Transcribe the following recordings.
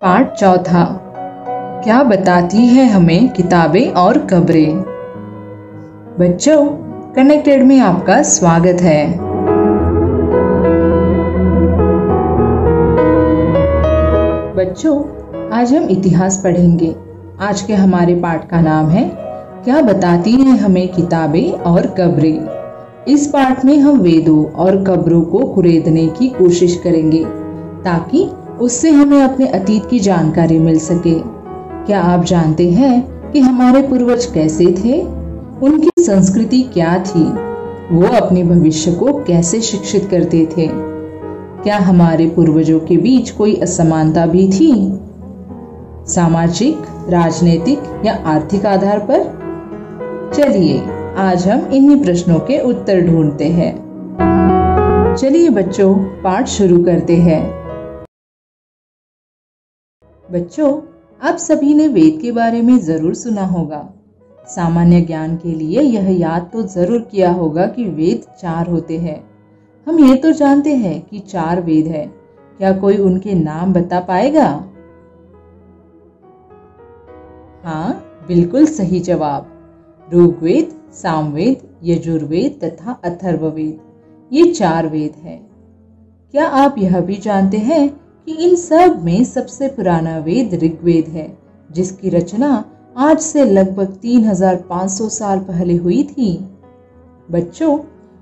पाठ चौथा। क्या बताती है हमें किताबें और कब्रें। बच्चों, कनेक्टेड में आपका स्वागत है। बच्चों, आज हम इतिहास पढ़ेंगे। आज के हमारे पाठ का नाम है क्या बताती है हमें किताबें और कब्रें। इस पाठ में हम वेदों और कब्रों को कुरेदने की कोशिश करेंगे ताकि उससे हमें अपने अतीत की जानकारी मिल सके। क्या आप जानते हैं कि हमारे पूर्वज कैसे थे? उनकी संस्कृति क्या थी? वो अपने भविष्य को कैसे शिक्षित करते थे? क्या हमारे पूर्वजों के बीच कोई असमानता भी थी, सामाजिक, राजनीतिक या आर्थिक आधार पर? चलिए आज हम इन्हीं प्रश्नों के उत्तर ढूंढते हैं। चलिए बच्चों, पाठ शुरू करते हैं। बच्चों, आप सभी ने वेद के बारे में जरूर सुना होगा। सामान्य ज्ञान के लिए यह याद तो जरूर किया होगा कि वेद 4 होते हैं। हम ये तो जानते हैं कि 4 वेद है। क्या कोई उनके नाम बता पाएगा? हाँ, बिल्कुल सही जवाब। ऋग्वेद, सामवेद, यजुर्वेद तथा अथर्ववेद, ये 4 वेद है। क्या आप यह भी जानते हैं कि इन सब में सबसे पुराना वेद ऋग्वेद है, जिसकी रचना आज से लगभग 3500 साल पहले हुई थी। बच्चों,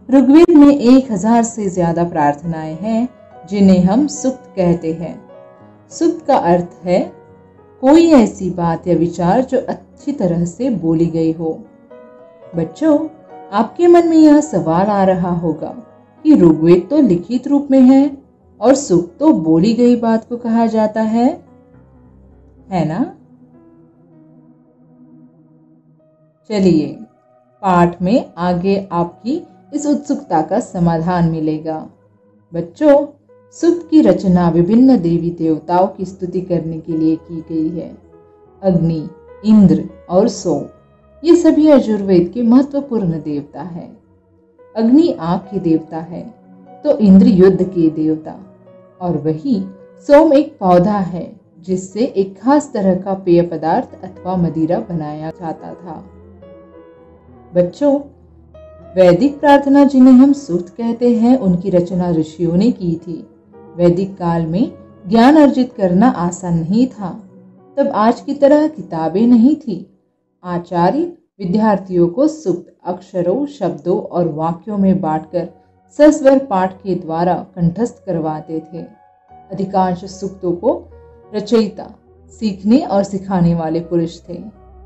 ऋग्वेद में 1000 से ज्यादा प्रार्थनाएं हैं, जिन्हें हम सूक्त कहते हैं। सूक्त का अर्थ है कोई ऐसी बात या विचार जो अच्छी तरह से बोली गई हो। बच्चों, आपके मन में यह सवाल आ रहा होगा कि ऋग्वेद तो लिखित रूप में है और सूक्त तो बोली गई बात को कहा जाता है ना? चलिए, पाठ में आगे आपकी इस उत्सुकता का समाधान मिलेगा। बच्चों, सूक्त की रचना विभिन्न देवी देवताओं की स्तुति करने के लिए की गई है। अग्नि, इंद्र और सोम, ये सभी यजुर्वेद के महत्वपूर्ण देवता है। अग्नि आग के देवता है, तो इंद्र युद्ध के देवता, और वही सोम एक पौधा है जिससे एक खास तरह का पेय पदार्थ अथवा मदिरा बनाया जाता था। बच्चों, वैदिक प्रार्थना जिन्हें हम सूक्त कहते हैं, उनकी रचना ऋषियों ने की थी। वैदिक काल में ज्ञान अर्जित करना आसान नहीं था। तब आज की तरह किताबें नहीं थी। आचार्य विद्यार्थियों को सूक्त अक्षरों, शब्दों और वाक्यों में बांटकर सस्वर पाठ के द्वारा कंठस्थ करवाते थे। अधिकांश सूक्तों को रचयिता सीखने और सिखाने वाले पुरुष थे,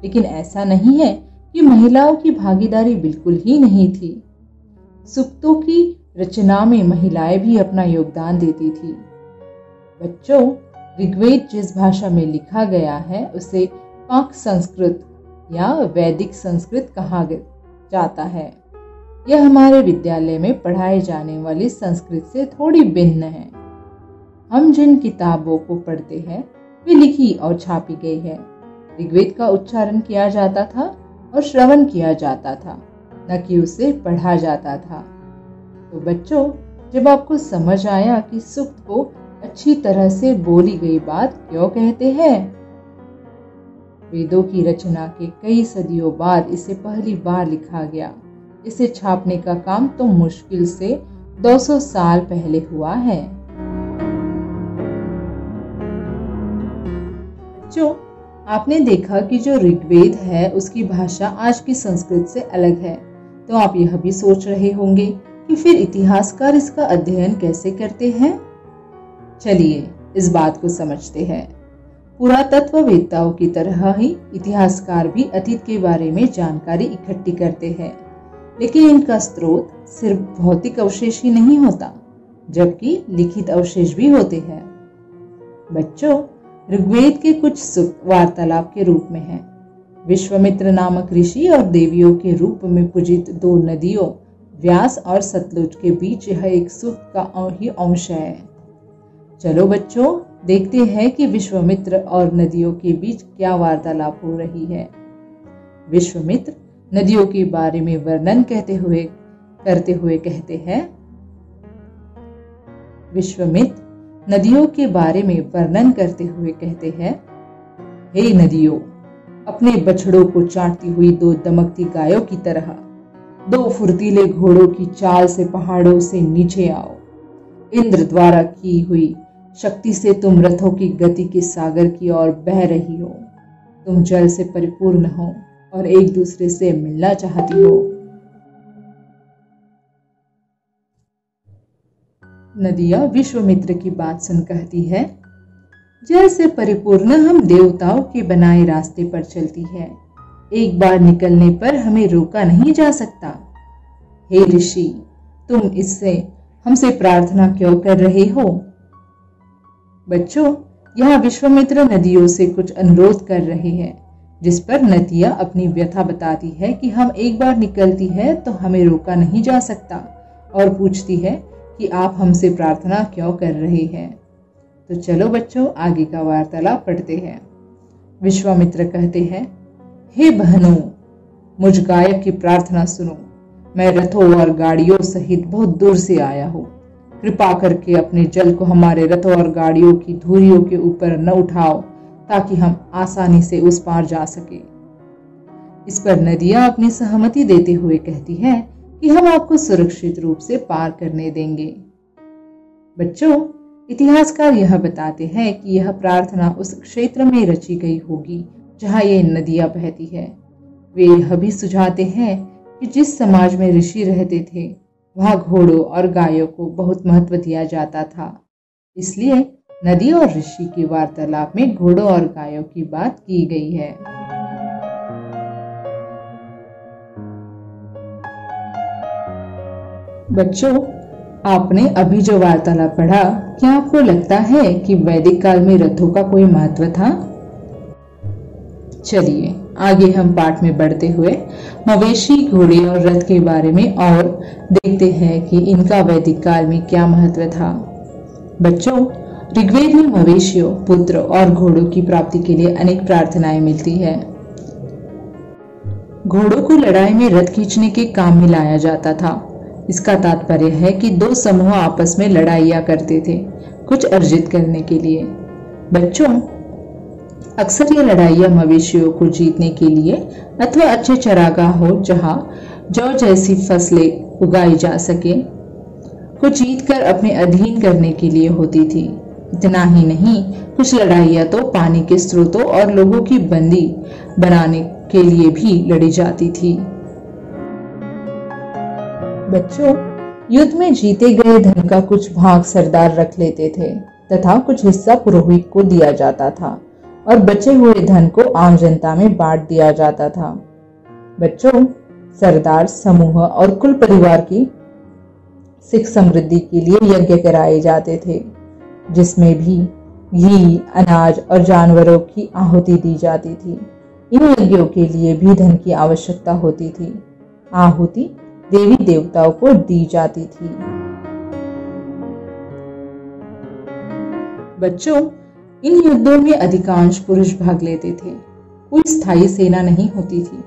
लेकिन ऐसा नहीं है कि महिलाओं की भागीदारी बिल्कुल ही नहीं थी। सूक्तों की रचना में महिलाएं भी अपना योगदान देती थी। बच्चों, ऋग्वेद जिस भाषा में लिखा गया है उसे पाक संस्कृत या वैदिक संस्कृत कहा जाता है। यह हमारे विद्यालय में पढ़ाई जाने वाली संस्कृत से थोड़ी भिन्न है। हम जिन किताबों को पढ़ते हैं वे लिखी और छापी गई है। ऋग्वेद का उच्चारण किया जाता था और श्रवण किया जाता था, न कि उसे पढ़ा जाता था। तो बच्चों, जब आपको समझ आया कि सूक्त को अच्छी तरह से बोली गई बात क्यों कहते हैं, वेदों की रचना के कई सदियों बाद इसे पहली बार लिखा गया। इसे छापने का काम तो मुश्किल से 200 साल पहले हुआ है। बच्चों, आपने देखा कि जो ऋग्वेद है उसकी भाषा आज की संस्कृत से अलग है। तो आप यह भी सोच रहे होंगे कि फिर इतिहासकार इसका अध्ययन कैसे करते हैं। चलिए इस बात को समझते हैं। पुरातत्ववेत्ताओं की तरह ही इतिहासकार भी अतीत के बारे में जानकारी इकट्ठी करते हैं, लेकिन इनका स्रोत सिर्फ भौतिक अवशेष ही नहीं होता, जबकि लिखित अवशेष भी होते हैं। बच्चों, ऋग्वेद के कुछ सूक्त वार्तालाप के रूप में हैं। विश्वामित्र नामक ऋषि और देवियों के रूप में पूजित 2 नदियों व्यास और सतलुज के बीच यह एक सूक्त का ही अंश है। चलो बच्चों, देखते हैं कि विश्वामित्र और नदियों के बीच क्या वार्तालाप हो रही है। विश्वामित्र नदियों के बारे में वर्णन करते हुए कहते हैं, विश्वामित्र नदियों के बारे में वर्णन करते हुए कहते हैं, हे नदियों, अपने बछड़ों को चाटती हुई दो दमकती गायों की तरह, दो फुर्तीले घोड़ों की चाल से पहाड़ों से नीचे आओ। इंद्र द्वारा की हुई शक्ति से तुम रथों की गति के सागर की ओर बह रही हो। तुम जल से परिपूर्ण हो और एक दूसरे से मिलना चाहती हो। नदिया विश्वामित्र की बात सुन कहती है, जल से परिपूर्ण हम देवताओं के बनाए रास्ते पर चलती है। एक बार निकलने पर हमें रोका नहीं जा सकता। हे ऋषि, तुम इससे हमसे प्रार्थना क्यों कर रहे हो? बच्चों, यहाँ विश्वामित्र नदियों से कुछ अनुरोध कर रहे हैं, जिस पर नदिया अपनी व्यथा बताती है कि हम एक बार निकलती है तो हमें रोका नहीं जा सकता, और पूछती है कि आप हमसे प्रार्थना क्यों कर रहे हैं। तो चलो बच्चों, आगे का वार्तालाप पढ़ते हैं। विश्वामित्र कहते हैं, हे बहनों, मुझ गायक की प्रार्थना सुनो। मैं रथों और गाड़ियों सहित बहुत दूर से आया हूँ। कृपा करके अपने जल को हमारे रथों और गाड़ियों की धुरियों के ऊपर न उठाओ, ताकि हम आसानी से उस पार जा सके। इस पर नदिया अपनी सहमति देते हुए कहती है कि हम आपको सुरक्षित रूप से पार करने देंगे। बच्चों, इतिहासकार यह बताते हैं कि यह प्रार्थना उस क्षेत्र में रची गई होगी जहां ये नदियां बहती है। वे यह भी सुझाते हैं कि जिस समाज में ऋषि रहते थे, वहां घोड़ों और गायों को बहुत महत्व दिया जाता था। इसलिए नदी और ऋषि के वार्तालाप में घोड़ों और गायों की बात की गई है। बच्चों, आपने अभी जो वार्तालाप पढ़ा, क्या आपको लगता है कि वैदिक काल में रथों का कोई महत्व था? चलिए आगे हम पाठ में बढ़ते हुए मवेशी, घोड़े और रथ के बारे में और देखते हैं कि इनका वैदिक काल में क्या महत्व था। बच्चों, ऋग्वेद में मवेशियों, पुत्र और घोड़ों की प्राप्ति के लिए अनेक प्रार्थनाएं मिलती है। घोड़ों को लड़ाई में रथ खींचने के काम में लाया जाता था। इसका तात्पर्य है कि दो समूह आपस में लड़ाइयां करते थे, कुछ अर्जित करने के लिए। बच्चों, अक्सर ये लड़ाइयां मवेशियों को जीतने के लिए अथवा अच्छे चरागाह हो जहां जौ जैसी फसलें उगाई जा सके, को जीतकर अपने अधीन करने के लिए होती थी। इतना ही नहीं, कुछ लड़ाइयां तो पानी के स्रोतों और लोगों की बंदी बनाने के लिए भी लड़ी जाती थी। बच्चों, युद्ध में जीते गए धन का कुछ भाग सरदार रख लेते थे तथा कुछ हिस्सा पुरोहित को दिया जाता था और बचे हुए धन को आम जनता में बांट दिया जाता था। बच्चों, सरदार, समूह और कुल परिवार की सिख समृद्धि के लिए यज्ञ कराए जाते थे, जिसमें भी घी, अनाज और जानवरों की आहुति दी जाती थी। इन यज्ञों के लिए भी धन की आवश्यकता होती थी। आहुति देवी देवताओं को दी जाती थी। बच्चों, इन युद्धों में अधिकांश पुरुष भाग लेते थे। कोई स्थायी सेना नहीं होती थी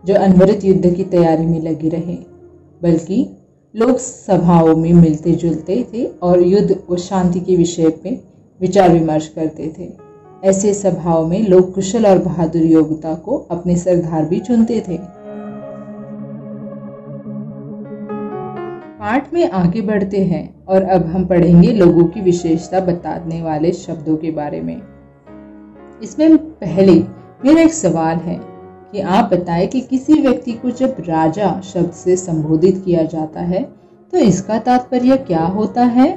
जो अनवरत युद्ध की तैयारी में लगी रहे, बल्कि लोग सभाओं में मिलते जुलते थे और युद्ध और शांति के विषय पे विचार विमर्श करते थे। ऐसे सभाओं में लोग कुशल और बहादुर योग्यता को अपने सरदार भी चुनते थे। पाठ में आगे बढ़ते हैं और अब हम पढ़ेंगे लोगों की विशेषता बताने वाले शब्दों के बारे में। इसमें पहले मेरा एक सवाल है कि आप बताएं कि किसी व्यक्ति को जब राजा शब्द से संबोधित किया जाता है तो इसका तात्पर्य क्या होता है?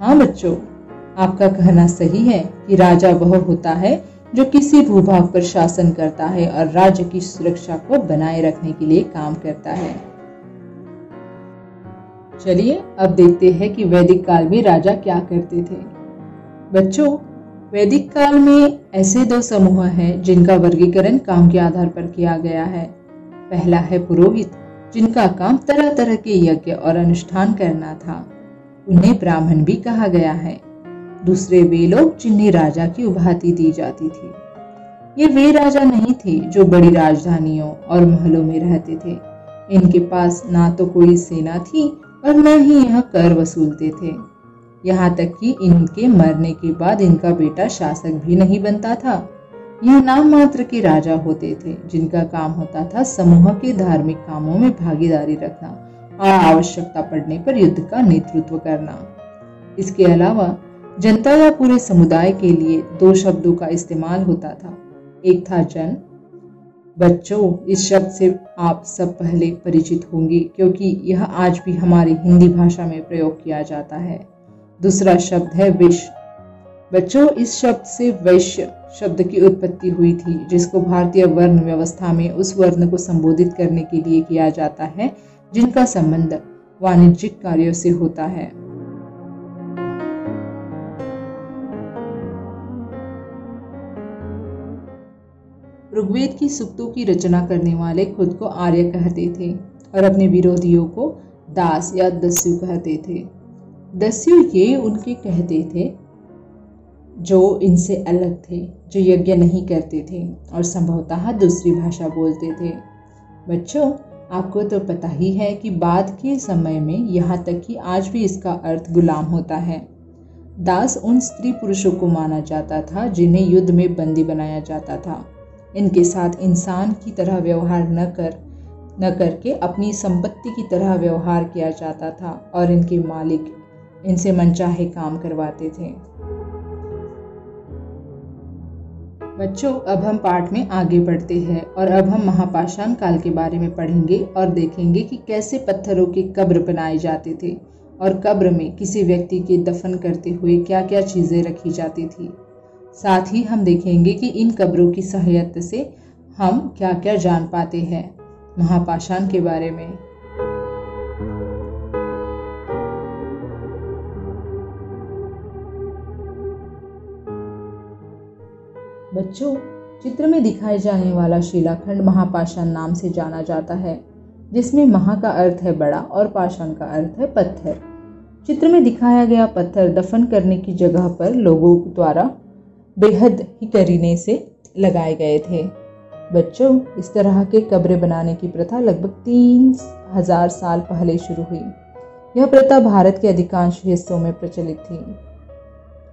हाँ बच्चों, आपका कहना सही है कि राजा वह होता है जो किसी भूभाग पर शासन करता है और राज्य की सुरक्षा को बनाए रखने के लिए काम करता है। चलिए अब देखते हैं कि वैदिक काल में राजा क्या करते थे। बच्चों, वैदिक काल में ऐसे दो समूह हैं जिनका वर्गीकरण काम के आधार पर किया गया है। पहला है पुरोहित, जिनका काम तरह तरह के यज्ञ और अनुष्ठान करना था। उन्हें ब्राह्मण भी कहा गया है। दूसरे वे लोग जिन्हें राजा की उपाधि दी जाती थी। ये वे राजा नहीं थे जो बड़ी राजधानियों और महलों में रहते थे। इनके पास ना तो कोई सेना थी और न ही यह कर वसूलते थे। यहाँ तक कि इनके मरने के बाद इनका बेटा शासक भी नहीं बनता था। यह नाम मात्र के राजा होते थे जिनका काम होता था समूह के धार्मिक कामों में भागीदारी रखना और आवश्यकता पड़ने पर युद्ध का नेतृत्व करना। इसके अलावा जनता या पूरे समुदाय के लिए 2 शब्दों का इस्तेमाल होता था। एक था जन। बच्चों, इस शब्द से आप सब पहले परिचित होंगे क्योंकि यह आज भी हमारी हिंदी भाषा में प्रयोग किया जाता है। दूसरा शब्द है विश्व। बच्चों, इस शब्द से वैश्य शब्द की उत्पत्ति हुई थी जिसको भारतीय वर्ण व्यवस्था में उस वर्ण को संबोधित करने के लिए किया जाता है जिनका संबंध वाणिज्यिक कार्यों से होता है। ऋग्वेद की सूक्तों की रचना करने वाले खुद को आर्य कहते थे और अपने विरोधियों को दास या दस्यु कहते थे। दस्यु ये उनके कहते थे जो इनसे अलग थे, जो यज्ञ नहीं करते थे और संभवतः दूसरी भाषा बोलते थे। बच्चों, आपको तो पता ही है कि बाद के समय में यहाँ तक कि आज भी इसका अर्थ गुलाम होता है। दास उन स्त्री पुरुषों को माना जाता था जिन्हें युद्ध में बंदी बनाया जाता था। इनके साथ इंसान की तरह व्यवहार न करके अपनी संपत्ति की तरह व्यवहार किया जाता था और इनके मालिक इनसे मनचाहे काम करवाते थे। बच्चों, अब हम पाठ में आगे बढ़ते हैं और अब हम महापाषाण काल के बारे में पढ़ेंगे और देखेंगे कि कैसे पत्थरों के कब्र बनाए जाते थे और कब्र में किसी व्यक्ति के दफन करते हुए क्या क्या चीजें रखी जाती थी। साथ ही हम देखेंगे कि इन कब्रों की सहायता से हम क्या क्या जान पाते हैं महापाषाण के बारे में। बच्चों, चित्र में दिखाए जाने वाला शिलाखंड महापाषाण नाम से जाना जाता है, जिसमें महा का अर्थ है बड़ा और पाषाण का अर्थ है पत्थर। चित्र में दिखाया गया पत्थर दफन करने की जगह पर लोगों द्वारा बेहद ही करीने से लगाए गए थे। बच्चों, इस तरह के कब्रें बनाने की प्रथा लगभग 3000 साल पहले शुरू हुई। यह प्रथा भारत के अधिकांश हिस्सों में प्रचलित थी।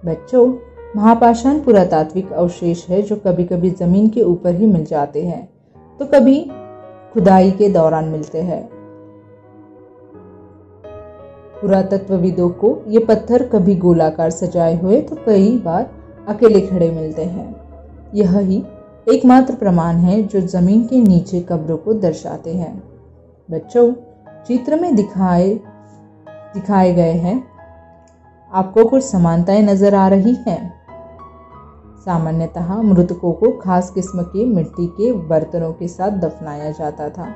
बच्चों, महापाषाण पुरातात्विक अवशेष है जो कभी कभी जमीन के ऊपर ही मिल जाते हैं तो कभी खुदाई के दौरान मिलते हैं। पुरातत्वविदों को ये पत्थर कभी गोलाकार सजाए हुए तो कई बार अकेले खड़े मिलते हैं। यह ही एकमात्र प्रमाण है जो जमीन के नीचे कब्रों को दर्शाते हैं। बच्चों, चित्र में दिखाए गए हैं, आपको कुछ समानताएं नजर आ रही हैं। सामान्यतः मृतकों को खास किस्म के मिट्टी के बर्तनों के साथ दफनाया जाता था।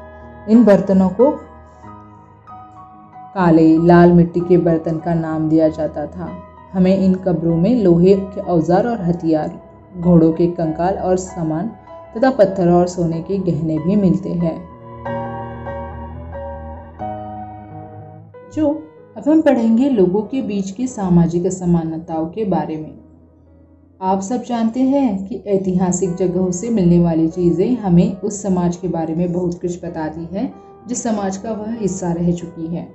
इन बर्तनों को काले लाल मिट्टी के बर्तन का नाम दिया जाता था। हमें इन कब्रों में लोहे के औजार और हथियार, घोड़ों के कंकाल और सामान तथा पत्थर और सोने के गहने भी मिलते हैं। जो अब हम पढ़ेंगे लोगों के बीच की सामाजिक असमानताओं के बारे में। आप सब जानते हैं कि ऐतिहासिक जगहों से मिलने वाली चीजें हमें उस समाज के बारे में बहुत कुछ बताती है जिस समाज का वह हिस्सा रह चुकी है।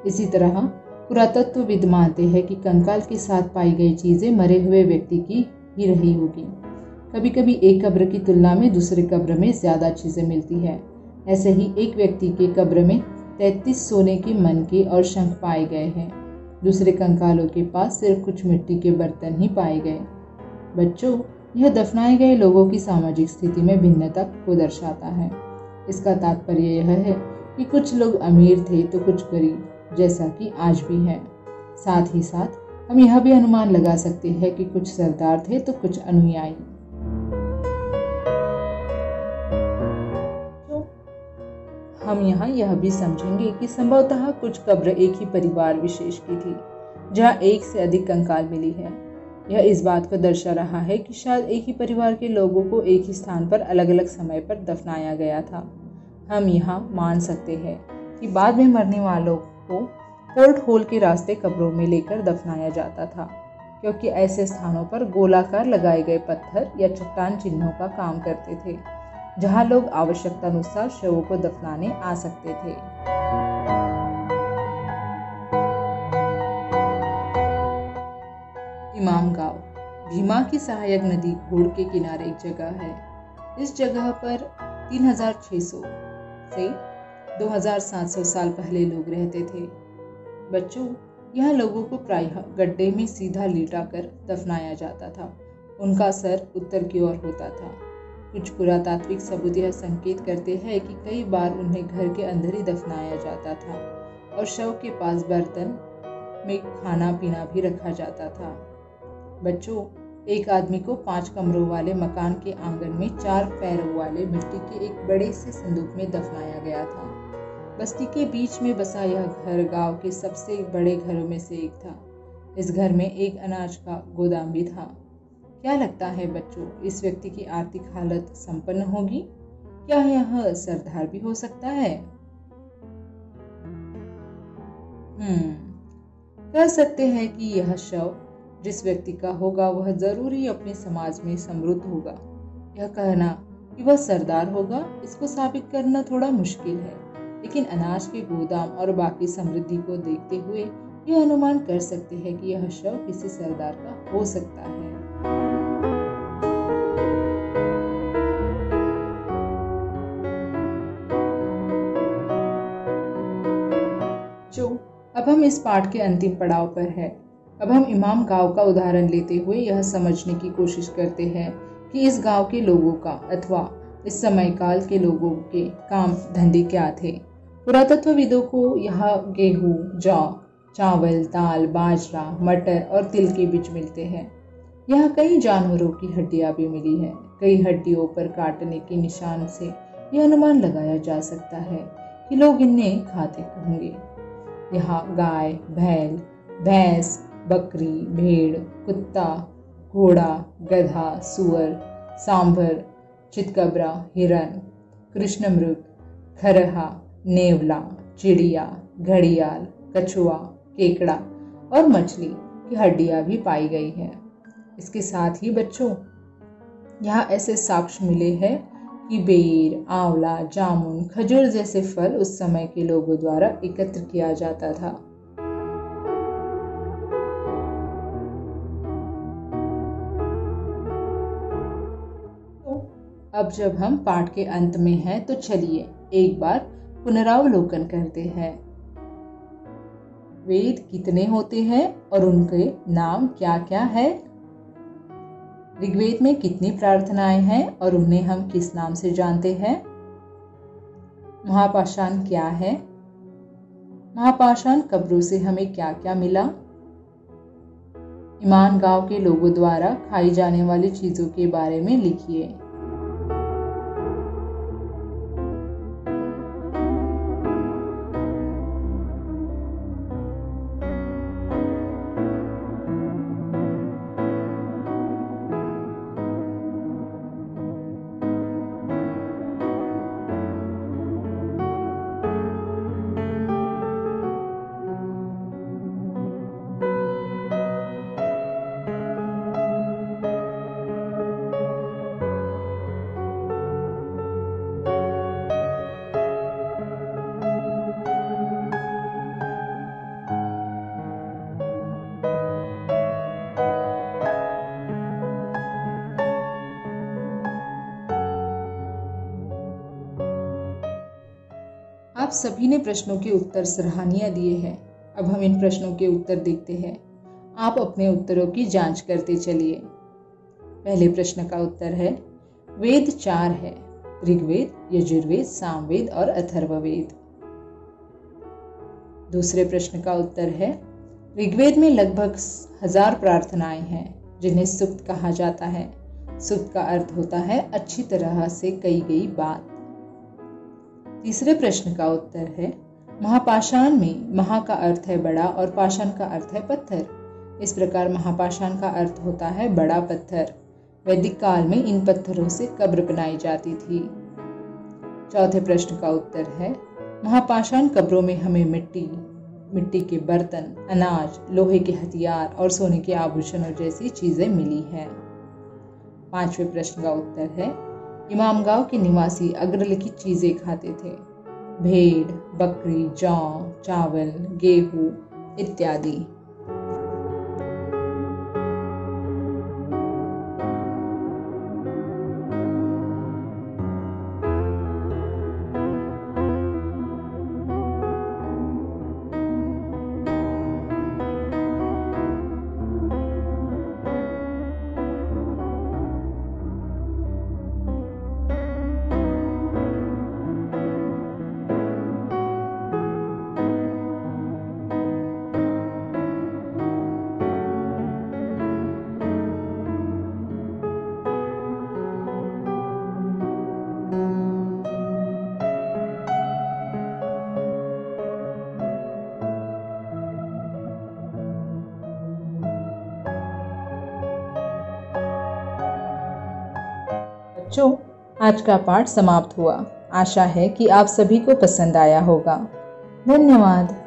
इसी तरह पुरातत्वविद मानते हैं कि कंकाल के साथ पाई गई चीजें मरे हुए व्यक्ति की ही रही होगी। कभी कभी एक कब्र की तुलना में दूसरे कब्र में ज्यादा चीजें मिलती है। ऐसे ही एक व्यक्ति के कब्र में 33 सोने के मनके और शंख पाए गए हैं। दूसरे कंकालों के पास सिर्फ कुछ मिट्टी के बर्तन ही पाए गए। बच्चों, यह दफनाए गए लोगों की सामाजिक स्थिति में भिन्नता को दर्शाता है। इसका तात्पर्य यह है कि कुछ लोग अमीर थे तो कुछ गरीब, जैसा कि आज भी है। साथ ही साथ हम यह भी अनुमान लगा सकते हैं कि कुछ सरदार थे तो कुछ अनुयायी। तो हम यहाँ यह भी समझेंगे कि संभवतः कुछ कब्र एक ही परिवार विशेष की थी, जहाँ एक से अधिक कंकाल मिली है। यह इस बात को दर्शा रहा है कि शायद एक ही परिवार के लोगों को एक ही स्थान पर अलग अलग समय पर दफनाया गया था। हम यहाँ मान सकते हैं कि बाद में मरने वालों को पोर्ट होल के रास्ते कब्रों में लेकर दफनाया जाता था, क्योंकि ऐसे स्थानों पर गोलाकार लगाए गए पत्थर या चट्टान चिन्हों का काम करते थे। जहां लोग आवश्यकतानुसार शवों को दफनाने आ सकते थे। इमाम गांव भीमा की सहायक नदी घोड़ के किनारे एक जगह है। इस जगह पर 3600 से 2700 साल पहले लोग रहते थे। बच्चों, यहाँ लोगों को प्रायः गड्ढे में सीधा लिटाकर दफनाया जाता था। उनका सर उत्तर की ओर होता था। कुछ पुरातात्विक सबूत यह संकेत करते हैं कि कई बार उन्हें घर के अंदर ही दफनाया जाता था और शव के पास बर्तन में खाना पीना भी रखा जाता था। बच्चों, एक आदमी को 5 कमरों वाले मकान के आंगन में 4 पैरों वाले मिट्टी के एक बड़े से संदूक में दफनाया गया था। बस्ती के बीच में बसा यह घर गांव के सबसे बड़े घरों में से एक था। इस घर में एक अनाज का गोदाम भी था। क्या लगता है बच्चों, इस व्यक्ति की आर्थिक हालत संपन्न होगी? क्या यह सरदार भी हो सकता है? कह सकते हैं कि यह शव जिस व्यक्ति का होगा वह जरूर ही अपने समाज में समृद्ध होगा। यह कहना कि वह सरदार होगा, इसको साबित करना थोड़ा मुश्किल है, लेकिन अनाज के गोदाम और बाकी समृद्धि को देखते हुए यह अनुमान कर सकते हैं कि यह शव किसी सरदार का हो सकता है। अब हम इस पाठ के अंतिम पड़ाव पर है। अब हम इमाम गांव का उदाहरण लेते हुए यह समझने की कोशिश करते हैं कि इस गांव के लोगों का अथवा इस समय काल के लोगों के काम धंधे क्या थे। पुरातत्वविदों को यहाँ गेहूं, जौ, चावल, दाल, बाजरा, मटर और तिल के बीज मिलते हैं। यहाँ कई जानवरों की हड्डियां भी मिली है। कई हड्डियों पर काटने के निशान से यह अनुमान लगाया जा सकता है कि लोग इन्हें खाते होंगे। यहाँ गाय, बैल, भैंस, बकरी, भेड़, कुत्ता, घोड़ा, गधा, सुअर, सांभर, चितकबरा, हिरन, कृष्णमृग, खरहा, नेवला, चिड़िया, घड़ियाल, कछुआ, केकड़ा और मछली की हड्डियां भी पाई गई हैं। इसके साथ ही बच्चों, यहाँ ऐसे साक्ष्य मिले हैं कि बेर, आंवला, जामुन, खजूर जैसे फल उस समय के लोगों द्वारा एकत्र किया जाता था। तो अब जब हम पाठ के अंत में हैं, तो चलिए एक बार पुनरावलोकन करते हैं। वेद कितने होते हैं और उनके नाम क्या क्या है? ऋग्वेद में कितनी प्रार्थनाएं हैं और उन्हें हम किस नाम से जानते हैं? महापाषाण क्या है? महापाषाण कब्रों से हमें क्या क्या मिला? इमाम गांव के लोगों द्वारा खाई जाने वाली चीजों के बारे में लिखिए। आप सभी ने प्रश्नों के उत्तर सराहनीय दिए हैं। अब हम इन प्रश्नों के उत्तर देखते हैं। आप अपने उत्तरों की जांच करते चलिए। पहले प्रश्न का उत्तर है, वेद 4 है, ऋग्वेद, यजुर्वेद, सामवेद और अथर्ववेद। दूसरे प्रश्न का उत्तर है, ऋग्वेद में लगभग 1000 प्रार्थनाएं हैं जिन्हें सुक्त कहा जाता है। सुक्त का अर्थ होता है अच्छी तरह से कही गई बात। तीसरे प्रश्न का उत्तर है, महापाषाण में महा का अर्थ है बड़ा और पाषाण का अर्थ है पत्थर। इस प्रकार महापाषाण का अर्थ होता है बड़ा पत्थर। वैदिक काल में इन पत्थरों से कब्र बनाई जाती थी। चौथे प्रश्न का उत्तर है, महापाषाण कब्रों में हमें मिट्टी के बर्तन, अनाज, लोहे के हथियार और सोने के आभूषणों जैसी चीजें मिली हैं। पांचवें प्रश्न का उत्तर है, इमामगांव के निवासी अग्रलिखित चीजें खाते थे। भेड़, बकरी, जौ, चावल, गेहूं इत्यादि। बच्चों, आज का पाठ समाप्त हुआ। आशा है कि आप सभी को पसंद आया होगा। धन्यवाद।